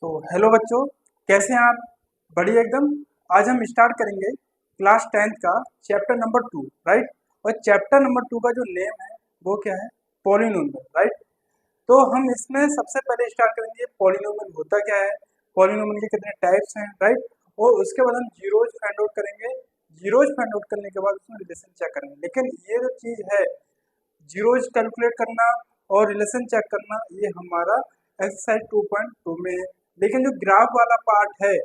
तो हेलो बच्चों, कैसे हैं आप? बढ़िया एकदम। आज हम स्टार्ट करेंगे क्लास 10th का चैप्टर नंबर 2, राइट। और चैप्टर नंबर 2 का जो नेम है वो क्या है? Polynomial, right. तो हम इसमें सबसे पहले स्टार्ट करेंगे पॉलिनोमियल होता क्या है, पॉलिनोमियल के कितने टाइप्स हैं, राइट। और उसके बाद हम जीरोज फाइंड आउट करेंगे। जीरोज फाइंड आउट करने के बाद उसमें रिलेशन चेक करेंगे। लेकिन ये जो चीज़ है, जीरोज कैलकुलेट करना और रिलेशन चेक करना, ये हमारा एक्सरसाइज 2.2 में है। लेकिन जो ग्राफ वाला पार्ट है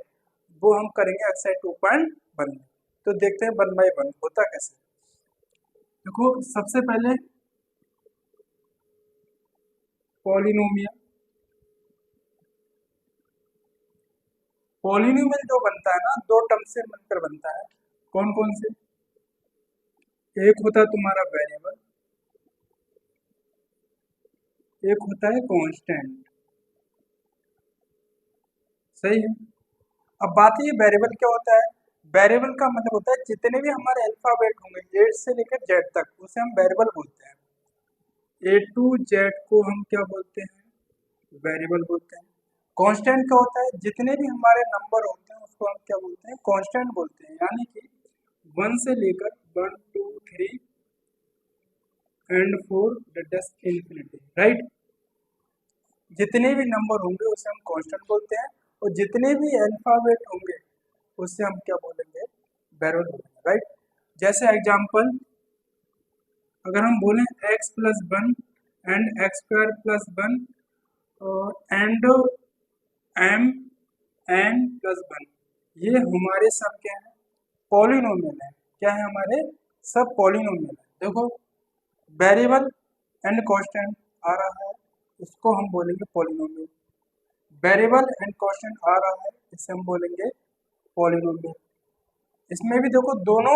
वो हम करेंगे एक्सरसाइज 2.1 में। तो देखते हैं 1 बाय 1 होता कैसे। देखो, सबसे पहले पॉलिनोमियल पॉलिनोमियल जो बनता है ना, दो टर्म से मिलकर बनता है। कौन कौन से? एक होता है तुम्हारा वेरिएबल, एक होता है कांस्टेंट। सही है। अब बात ये, वेरिएबल क्या होता है? वेरिएबल का मतलब होता है जितने भी हमारे अल्फाबेट होंगे ए से लेकर जेड तक, उसे हम वेरिएबल बोलते हैं। ए टू जेड को हम क्या बोलते हैं? वेरिएबल बोलते हैं। कांस्टेंट क्या होता है? जितने भी हमारे नंबर होते हैं उसको हम क्या बोलते हैं? कांस्टेंट बोलते हैं। यानी कि 1 से लेकर 1 2 3 एंड 4 डेट इंफिनिटी, राइट। जितने भी नंबर होंगे उसे हम कांस्टेंट बोलते हैं। और जितने भी अल्फाबेट होंगे उससे हम क्या बोलेंगे? वेरिएबल बोलेंगे, राइट। जैसे एग्जांपल, अगर हम बोलें x plus 1 and x square plus 1 and m n plus 1, ये हमारे सब क्या है? पॉलिनोमियल है। क्या है हमारे? सब पॉलिनोमियल है। देखो, वेरिएबल एंड कांस्टेंट आ रहा है, इसको हम बोलेंगे पॉलिनोमियल। वेरिएबल एंड कांस्टेंट आ रहा है, इसे हम बोलेंगे पॉलिनोमियल। इसमें भी देखो, दोनों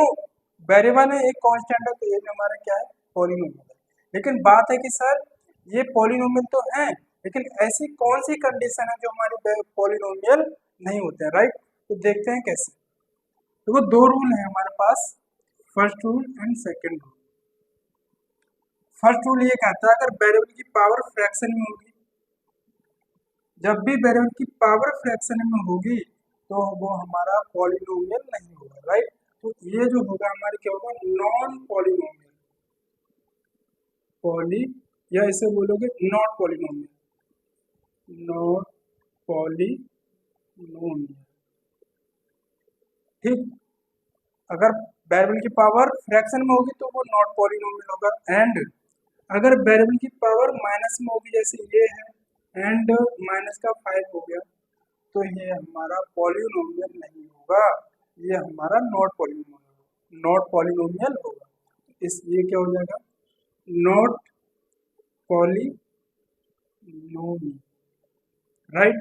वेरिएबल है, एक कांस्टेंट है, तो ये भी हमारा क्या है? पॉलिनोमियल है। लेकिन बात है कि सर, ये पॉलिनोमियल तो है, लेकिन ऐसी कौन सी कंडीशन है जो हमारे पॉलिनोमियल नहीं होते हैं, राइट। तो देखते हैं कैसे। देखो, दो रूल है हमारे पास, first rule and second rule. First rule ये कहता है, अगर वेरिएबल की पावर फ्रैक्शन में होगी, जब भी वेरिएबल की पावर फ्रैक्शन में होगी तो वो हमारा पॉलिनोमियल नहीं होगा, राइट। तो ये जो होगा हमारे क्या होगा? Non polynomial. पॉली, या इसे बोलोगे नॉट पॉलिनोमियल, नॉट पॉलिनोमियल, ठीक। अगर वेरिएबल की पावर फ्रैक्शन में होगी तो वो नॉट पॉलिनोमियल होगा। एंड अगर वेरिएबल की पावर माइनस में होगी, जैसे ये है एंड माइनस का 5 हो गया, तो ये हमारा पॉलिनोमियल नहीं होगा, ये हमारा नॉट पॉलिनोमियल होगा। इस ये क्या हो जाएगा? Not polynomial, right.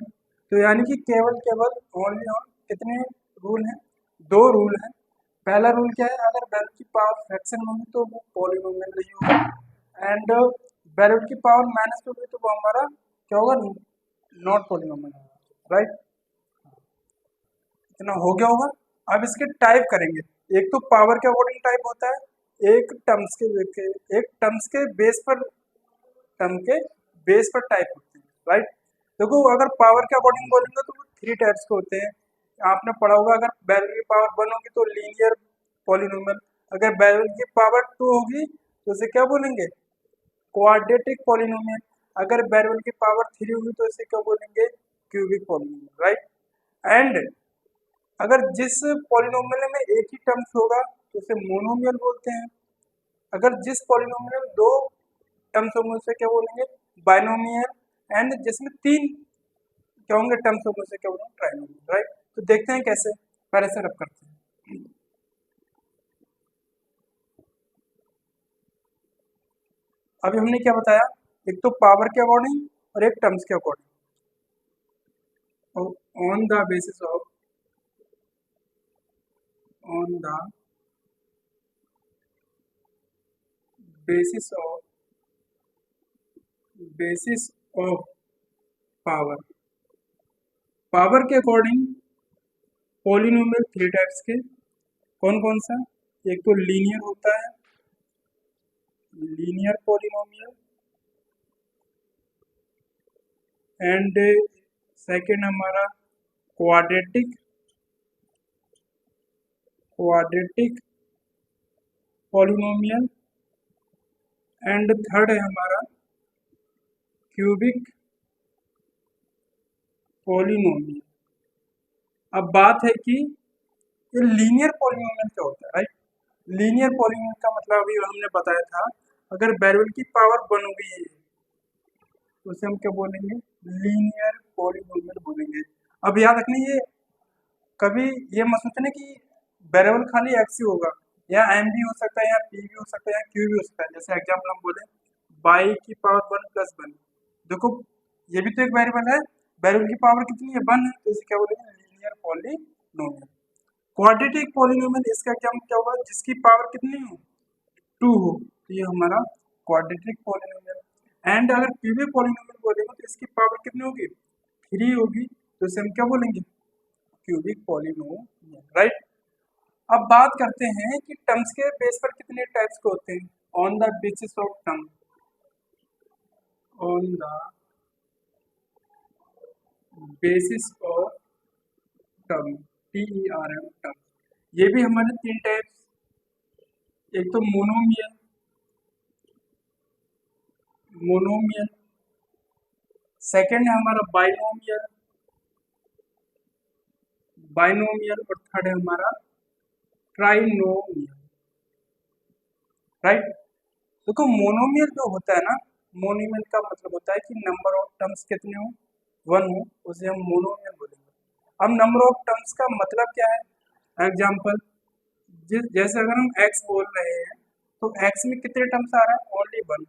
तो यानी कि केवल केवल ओनली ऑन कितने रूल हैं? दो रूल हैं। पहला रूल क्या है? अगर वैल्यू की पावर फ्रैक्शन में होगी तो वो पॉलिनोमियल नहीं होगा। एंड वैल्यू की पावर माइनस में होगी तो वो हमारा क्या होगा? नॉट पॉलिनोमियल होगा, राइट। इतना हो गया होगा। अब इसके टाइप करेंगे। एक तो पावर के अकॉर्डिंग टाइप होता है, एक टर्म्स के बेस पर, टर्म के बेस पर टाइप होते हैं, राइट। देखो, अगर पावर के अकॉर्डिंग बोलेंगे तो वो 3 टाइप्स के होते हैं। आपने पढ़ा होगा, अगर वैल्यू की पावर 1 होगी तो लीनियर पॉलिनोमियल, अगर वैल्यू की पावर 2 होगी तो उसे क्या बोलेंगे? क्वाड्रेटिक पॉलिनोमियल, अगर वैल्यू की पावर 3 होगी तो इसे क्या बोलेंगे? Cubic polynomial, right. एंड अगर जिस पॉलिनोमियल में एक ही टर्म्स होगा तो उसे मोनोमियल बोलते हैं। अगर जिस पॉलिनोमियल में दो टर्म्स होंगे उसे क्या बोलेंगे? बाइनोमियल। एंड जिसमें तीन क्या होंगे टर्म्स होंगे उसे क्या बोलेंगे? Trinomial, right. तो देखते हैं कैसे, पहले से रब करते हैं। अभी हमने क्या बताया? एक तो पावर के अकॉर्डिंग और एक टर्म्स के according. On the basis of on the basis of power, power के अकॉर्डिंग पॉलिनोमियल 3 टाइप्स के। कौन कौन सा? एक तो लीनियर होता है, लीनियर पॉलिनोमियल। एंड सेकंड हमारा quadratic quadratic polynomial and third है हमारा क्यूबिक पॉलिनोमियल। अब बात है कि ये लीनियर पॉलिनोमियल क्या होता है, राइट। लीनियर पॉलिनोमियल का मतलब अभी हमने बताया था, अगर वेरिएबल की पावर 1 हो गई तो उसे हम क्या बोलेंगे, लीनियर पॉलिनोमियल बोलेंगे। अब याद रखना, ये कभी ये मत सोचना कि वेरिएबल खाली एक्स ही होगा, या एम भी हो सकता है, या पी भी हो सकता है, या क्यू भी हो सकता है। जैसे एग्जाम्पल हम बोले बाई की पावर 1 प्लस 1, देखो ये भी तो एक वेरिएबल है, वेरिएबल की पावर कितनी है, 1 है, तो इसे क्या बोलेंगे, लीनियर पॉलिनोमियल। क्वाड्रेटिक पॉलिनोमियल इसका क्या होगा, जिसकी पावर कितनी हो, 2 हो, तो ये हमारा क्वाड्रेटिक पॉलिनोमियल। एंड अगर क्यूबिक पॉलिनोमियल बोलेंगे तो इसकी पावर कितनी होगी, 3 होगी, तो इसे हम क्या बोलेंगे, क्यूबिक पॉलिनोमियल, राइट। अब बात करते हैं कि टर्म्स के बेस पर कितने टाइप्स के होते हैं। On the basis of term, on the basis of term, TERM term, ये भी हमारे 3 टाइप्स, एक तो मोनोमियल, मोनोमियल, सेकंड है हमारा बाइनोमियल, बाइनोमियल, और थर्ड है हमारा ट्राइनोमियल, राइट। देखो मोनोमियल जो होता है ना, मोनोमियल का मतलब होता है कि नंबर ऑफ टर्म्स कितने हो, 1 हो, उसे हम मोनोमियल बोलेंगे। अब नंबर ऑफ टर्म्स का मतलब क्या है, एग्जाम्पल जैसे अगर हम x बोल रहे हैं तो x में कितने टर्म्स आ रहे हैं, ओनली 1।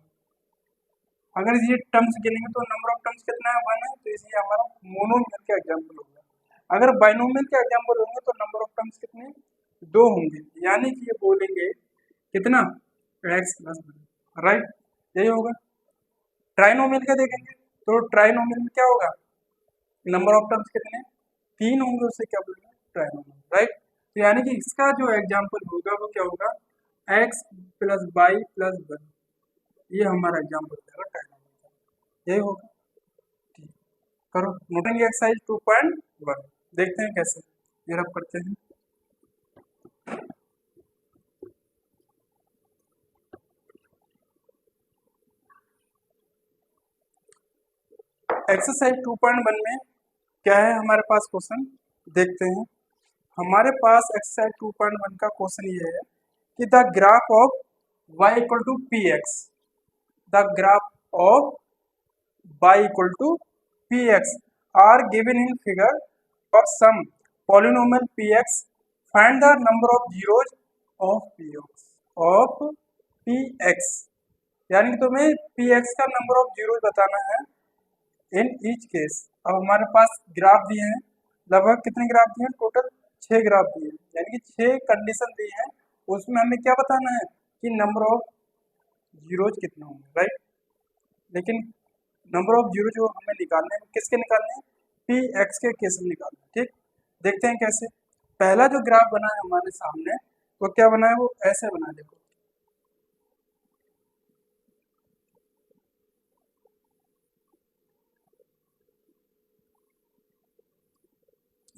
अगर ये टर्म्स गिनेंगे तो नंबर ऑफ टर्म्स कितना है, 1 है, तो इसलिए हमारा मोनोमियल का एग्जाम्पल होगा। अगर बाइनोमियल का एग्जाम्पल होंगे तो नंबर ऑफ टर्म्स कितने, 2 होंगे, यानी कि ये बोलेंगे कितना, x प्लस 1, राइट, यही होगा। ट्राइनोमियल का देखेंगे तो ट्राइनोमियल में क्या होगा, नंबर ऑफ टर्म्स कितने, 3 होंगे, उसे क्या बोलेंगे, ट्राइनोमियल, राइट। तो यानी कि इसका जो एग्जाम्पल होगा वो क्या होगा, x प्लस बाई प्लस 1, ये हमारा एग्जाम्पल हो जाएगा ट्राइनोमियल का, यही होगा। ठीक, करो नोटेंगे एक्सरसाइज 2.1, देखते हैं कैसे ये रब करते हैं। एक्सरसाइज 2.1 में क्या है हमारे पास क्वेश्चन, देखते हैं। हमारे पास एक्सरसाइज 2.1 का क्वेश्चन ये है कि the graph of y equal to p x, the graph of y equal to p x are given in figure of some polynomial px, find the number of zeros of px, यानी कि तुम्हें px का number of zeros बताना है in each case. अब हमारे पास graph दिए हैं, लगभग कितने ग्राफ दिए हैं, टोटल 6 ग्राफ दिए हैं, यानी कि 6 कंडीशन दी है, उसमें हमें क्या बताना है कि नंबर ऑफ जीरोज कितने होंगे, राइट। लेकिन नंबर ऑफ जीरो जो हमें निकालने हैं, किसके निकालने हैं, पी एक्स के केस में निकालना है, ठीक। देखते हैं कैसे। पहला जो ग्राफ बना है हमारे सामने वो क्या बना है, वो ऐसे बना है, देखो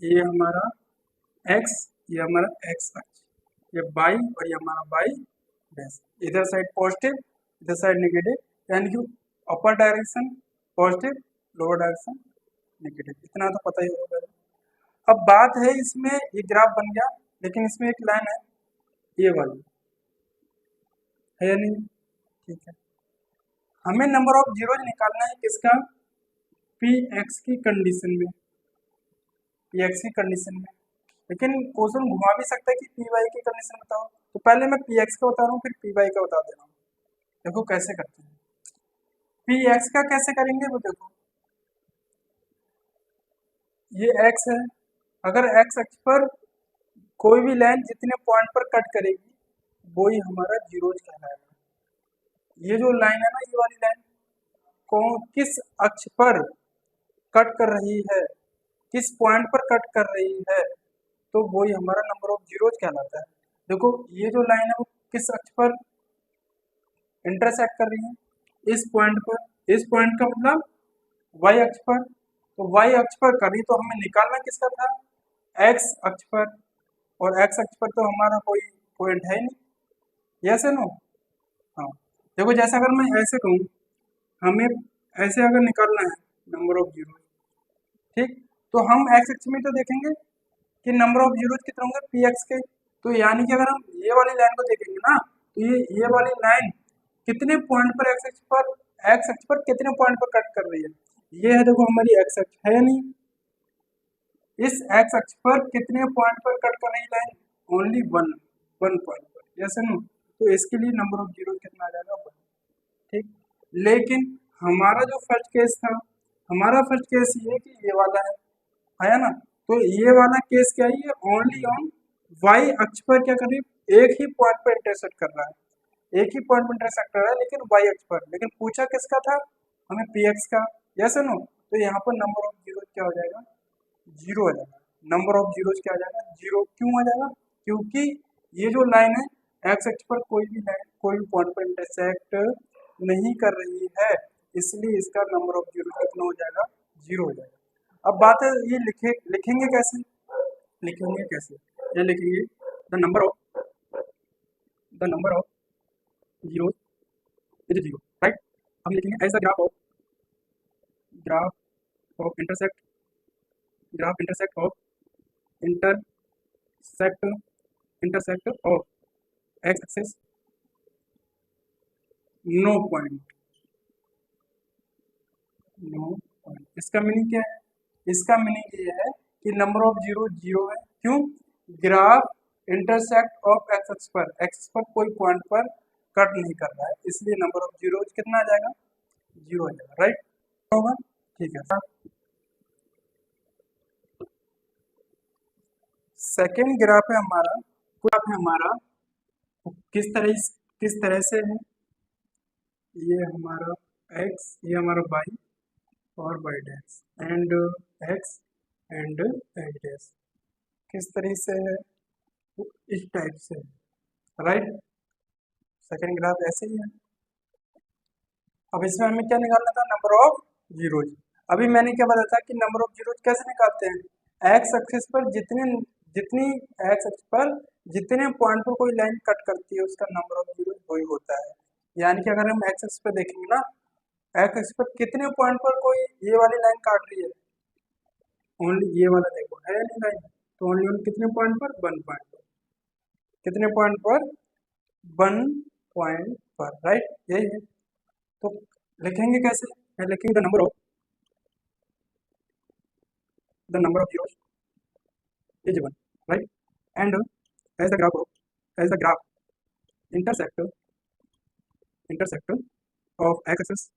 ये हमारा x, ये हमारा x अक्ष, ये बाई और ये हमारा बाई डैश, इधर साइड पॉजिटिव इधर साइड नेगेटिव, यानी कि upper direction positive, lower direction negative, इतना तो पता ही होगा। अब बात है इसमें ये ग्राफ बन गया, लेकिन इसमें एक लाइन है ये वाली, है या नहीं, ठीक है। हमें नंबर ऑफ जीरोज निकालना है किसका, पी एक्स की कंडीशन में, पी एक्स की कंडीशन में। लेकिन क्वेश्चन घुमा भी सकता है कि पी वाई की कंडीशन बताओ, तो पहले मैं पी एक्स का बता रहा हूँ फिर पी वाई का बता दे रहा हूँ। देखो कैसे करते हैं, पी एक्स का कैसे करेंगे, वो देखो ये एक्स है, अगर एक्स अक्ष पर कोई भी लाइन जितने पॉइंट पर कट करेगी वो ही हमारा जीरोज कहलाएगा। ये जो लाइन है ना, ये वाली लाइन कौन किस अक्ष पर कट कर रही है, किस पॉइंट पर कट कर रही है, तो वही हमारा नंबर ऑफ जीरोज कहलाता है। देखो ये जो लाइन है वो किस अक्ष पर इंटरसेक्ट कर रही है, इस पॉइंट पर, इस पॉइंट का मतलब वाई अक्ष पर, तो वाई अक्ष पर करी तो हमें निकालना किसका था, एक्स अक्ष पर, और एक्स अक्ष पर तो हमारा कोई पॉइंट है नहीं, यस है नो। हाँ देखो जैसे अगर मैं ऐसे कहूँ, हमें ऐसे अगर निकालना है नंबर ऑफ जीरो, ठीक, तो हम एक्स अक्ष में तो देखेंगे कि नंबर ऑफ जीरो कितने होंगे पी एक्स के। तो यानी कि अगर हम ये वाली लाइन को देखेंगे ना, तो ये वाली लाइन कितने पॉइंट पर एक्स अक्ष पर कितने पॉइंट पर कट कर रही है, ये है देखो हमारी एक्स अक्ष है नहीं, इस एक्स अक्ष पर कितने पॉइंट पर कट कर रही लाइन, ओनली वन पॉइंट पर, यस नो। तो इसके लिए नंबर ऑफ जीरो कितना आ जाएगा, वन, ठीक। लेकिन हमारा जो फर्स्ट केस था, हमारा फर्स्ट केस ये कि ये वाला है ना, तो ये वाला केस क्या है, ये ओनली ऑन वाई अक्ष पर क्या कर रही है, एक ही पॉइंट पर इंटरसेक्ट कर रहा है, एक ही पॉइंट पर इंटरसेक्ट कर रहा है, लेकिन वाई अक्ष पर, लेकिन पूछा किसका था हमें, पी एक्स का, यस नो। तो यहाँ पर नंबर ऑफ जीरो क्या हो जाएगा, जीरो आ जाएगा, नंबर ऑफ जीरो क्या आ जाएगा, जीरो। क्यों आ जाएगा, क्योंकि ये जो लाइन है एक्स अक्ष पर कोई भी लाइन कोई भी पॉइंट पर इंटरसेक्ट नहीं कर रही है, इसलिए इसका नंबर ऑफ जीरो कितना हो जाएगा, जीरो हो जाएगा। अब बात है ये लिखेंगे कैसे, ये लिखेंगे the number of zero is zero, right. हम लिखेंगे as the graph of intersect of intersect of x axis no point. इसका मीनिंग क्या है, इसका मीनिंग ये है कि नंबर ऑफ जीरो जीरो है, क्यों, ग्राफ इंटरसेक्ट ऑफ एक्स पर कोई पॉइंट पर कट नहीं कर रहा है, इसलिए नंबर ऑफ जीरो कितना आ जाएगा, जीरो आ जाएगा, राइट होगा, ठीक है। सेकेंड ग्राफ है हमारा किस तरह से है, ये हमारा x, ये हमारा y और y dash and x and y dash किस तरह से है, तो इस टाइप से, राइट। सेकेंड ग्राफ ऐसे ही है। अब इसमें हमें क्या निकालना था, नंबर ऑफ जीरोज। अभी मैंने क्या बताया था कि नंबर ऑफ जीरोज कैसे निकालते हैं, एक्स एक्सिस पर जितनी एक्स एक्सिस पर जितने पॉइंट पर कोई लाइन कट करती है उसका नंबर ऑफ जीरोज वही होता है। यानी कि अगर हम एक्स एक्सिस पर देखेंगे ना, एक्स एक्सिस पर कितने पॉइंट पर कोई ये वाली लाइन काट रही है, ओनली ये वाला देखो है नहीं लाइन, तो ओनली कितने पॉइंट पर, वन पॉइंट पर, कितने पॉइंट पर, वन पॉइंट पर, राइट, यही है। तो लिखेंगे कैसे, लिखेंगे the number of zeros is one, right, and as the graph intersect of x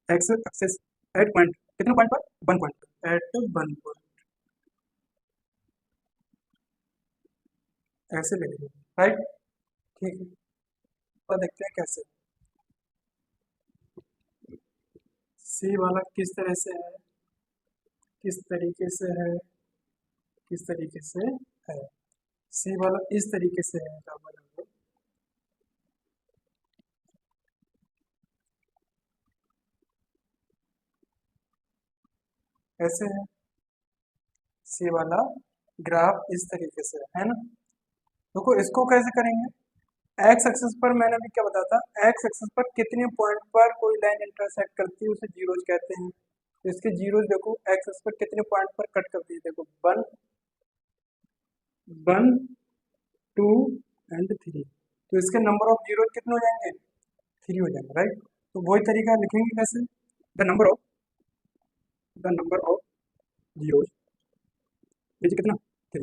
axis at point, कितने पॉइंट पर, वन पॉइंट पर, एट वन पॉइंट, ऐसे लिखेंगे, राइट, ठीक है। तो देखते हैं कैसे, सी वाला किस तरह से है, किस तरीके से है, किस तरीके से है, सी वाला इस तरीके से है, ऐसे है, सी वाला ग्राफ इस तरीके से है ना। देखो इसको कैसे करेंगे, एक्स एक्सिस पर मैंने अभी क्या बताया था, एक्स एक्सिस पर कितने पॉइंट पर कोई लाइन इंटरसेक्ट करती है उसे जीरोज कहते हैं। तो इसके जीरोज देखो एक्स एक्सिस पर कितने पॉइंट पर कट करती है, देखो one, one, two and three, तो इसके नंबर ऑफ जीरो कितने हो जाएंगे, थ्री हो जाएंगे, राइट। तो वही तरीका लिखेंगे कैसे, द नंबर ऑफ जीरो ये कितना, थ्री,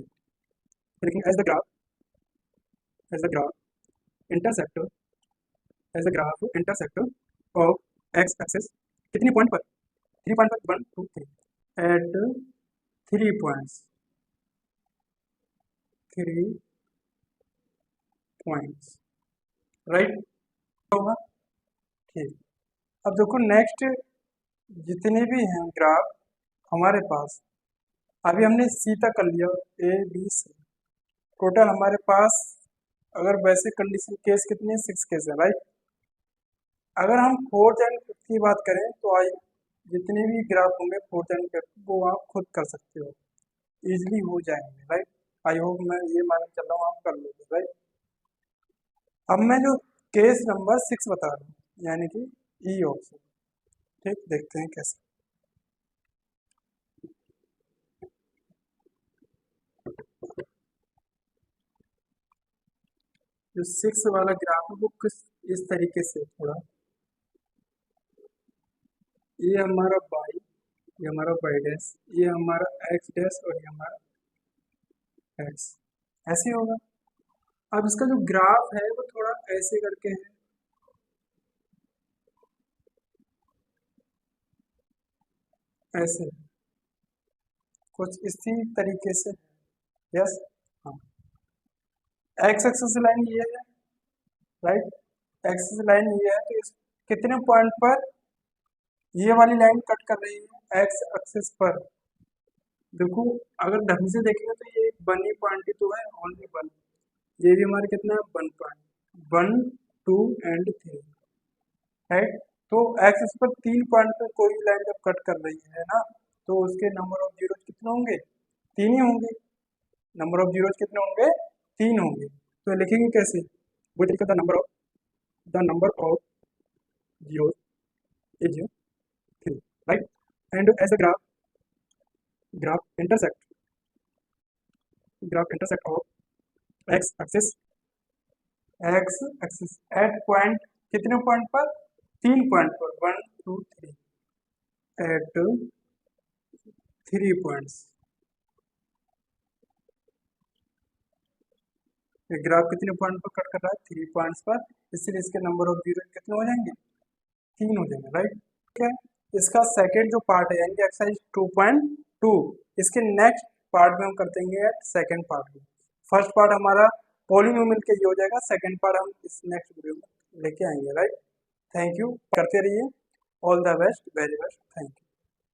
लिखेंगे as the graph intersect of x axis, कितने पॉइंट पर, थ्री पॉइंट पर, one two three, at three points, right होगा, ठीक। अब देखो नेक्स्ट जितने भी हैं ग्राफ हमारे पास, अभी हमने सी तक कर लिया, ए बी सी, टोटल हमारे पास अगर वैसे कंडीशन केस कितने, सिक्स केस है, राइट। अगर हम फोर्थ एंड फिफ्थ की बात करें तो आई जितने भी ग्राफ होंगे फोर्थ एंड फिफ्थ वो आप खुद कर सकते हो, इजिली हो जाएंगे, राइट। आई होप मैं ये मान के चल रहा हूँ आप कर लोगे, राइट। अब मैं जो केस नंबर 6 बता रहा हूँ, यानी कि ई ऑप्शन, ठीक, देखते हैं कैसे। जो 6 वाला ग्राफ है वो कुछ इस तरीके से थोड़ा, ये हमारा वाई, ये हमारा वाई डैश, ये हमारा एक्स डैश और ये हमारा एक्स, ऐसे होगा। अब इसका जो ग्राफ है वो थोड़ा ऐसे करके है, ऐसे कुछ इसी तरीके से, यस। हाँ, एक्स एक्सिस लाइन ये है, राइट, एक्सिस लाइन ये है, तो इस कितने पॉइंट पर ये वाली लाइन कट कर रही है, एक्स एक्सिस पर। देखो, अगर ढंग से देखेंगे तो ये वन ही पॉइंट ही तो है, ओनली वन। ये भी हमारे कितना है, 1 पॉइंट, 1 2 एंड 3, राइट। तो एक्सिस पर 3 पॉइंट पर कोई भी लाइन जब कट कर रही है ना, तो उसके नंबर ऑफ जीरो कितने होंगे, 3 ही होंगे। नंबर ऑफ जीरोज कितने होंगे, 3 होंगे। तो लिखेंगे कैसे, वो तरीका, the number of zeros is 3, right. And as a graph intersect of x axis at point, कितने पॉइंट पर, 3 पॉइंट पर, 1 2 3, एट 3 पॉइंट्स। ये ग्राफ कितने पॉइंट पर कट कर रहा है, 3 पॉइंट्स पर, इसलिए इसके नंबर ऑफ जीरो कितने हो जाएंगे, 3 हो जाएंगे, राइट। ठीक है, इसका सेकेंड जो पार्ट है, यानी एक्सरसाइज 2.2, इसके नेक्स्ट पार्ट में हम कर देंगे सेकेंड पार्ट में। फर्स्ट पार्ट हमारा पॉलिनोमियल के ये हो जाएगा, सेकेंड पार्ट हम इस नेक्स्ट वीडियो में लेके आएंगे, राइट। थैंक यू, करते रहिए, all the best, very best, thank you.